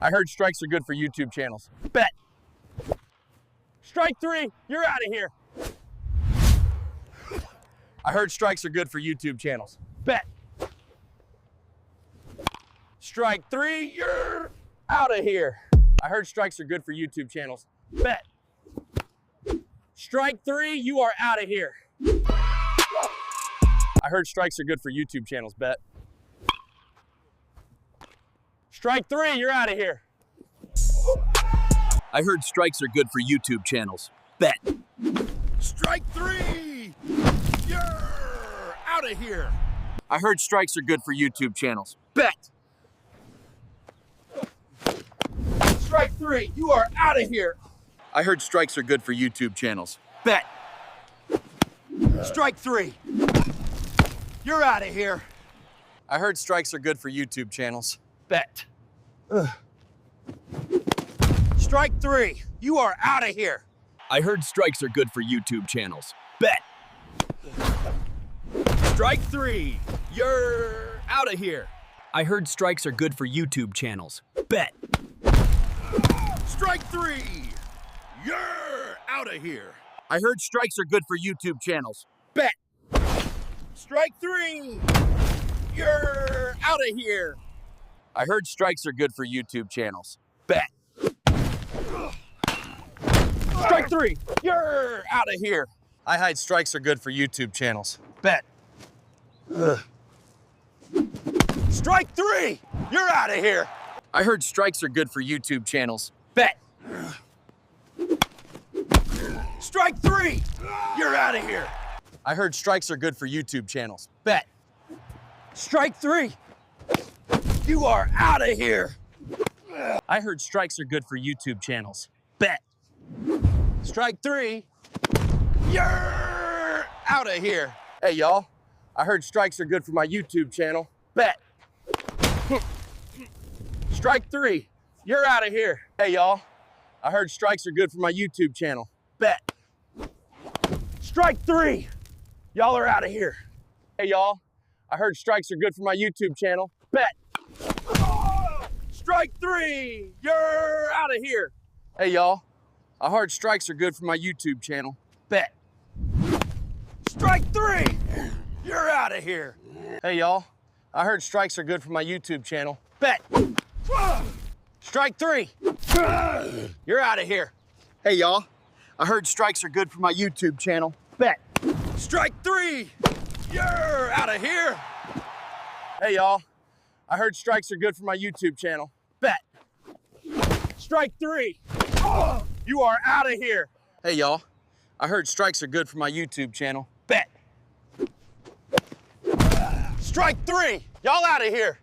I heard strikes are good for YouTube channels. Bet. Strike 3, you're out of here. I heard strikes are good for YouTube channels. Bet. Strike 3, you're out of here. I heard strikes are good for YouTube channels. Bet. Strike 3, you are out of here. I heard strikes are good for YouTube channels. Bet. Strike 3, you're out of here. I heard strikes are good for YouTube channels. Bet. Strike 3! Yerrr! Out of here! I heard strikes are good for YouTube channels. Bet. Strike 3, you are out of here. I heard strikes are good for YouTube channels. Bet. Strike 3! You're out of here. I heard strikes are good for YouTube channels. Bet. Strike 3! You are out of here. I heard strikes are good for YouTube channels. Bet. Strike 3! You're Out of here. I heard strikes are good for YouTube channels. Bet. Strike 3! You're out of here. I heard strikes are good for YouTube channels. Bet. Strike 3! You're out of here. I heard strikes are good for YouTube channels. Bet. Strike 3, You're out of here. I heard strikes are good for YouTube channels. bet. Strike 3! You're out of here. I heard strikes are good for YouTube channels. Bet. Strike 3! You're out of here. I heard strikes are good for YouTube channels. Bet. Strike 3, You are out of here. I heard strikes are good for YouTube channels. bet. Strike 3! You're out of here. Hey, y'all. I heard strikes are good for my YouTube channel. Bet. Strike 3, you're out of here. Hey, y'all. I heard strikes are good for my YouTube channel. Bet. Strike 3, y'all are out of here. Hey, y'all. I heard strikes are good for my YouTube channel. Bet. Strike 3, you're out of here. Hey, y'all. I heard strikes are good for my YouTube channel. Bet. Strike 3! You're out of here. Hey, y'all. I heard strikes are good for my YouTube channel. Bet. Strike 3, you're out of here. Hey, y'all. I heard strikes are good for my YouTube channel. Bet. Strike 3! You're out of here. Hey, y'all. I heard strikes are good for my YouTube channel. Bet. Strike 3, you are out of here. Hey, y'all. I heard strikes are good for my YouTube channel. Bet. Strike 3, y'all out of here.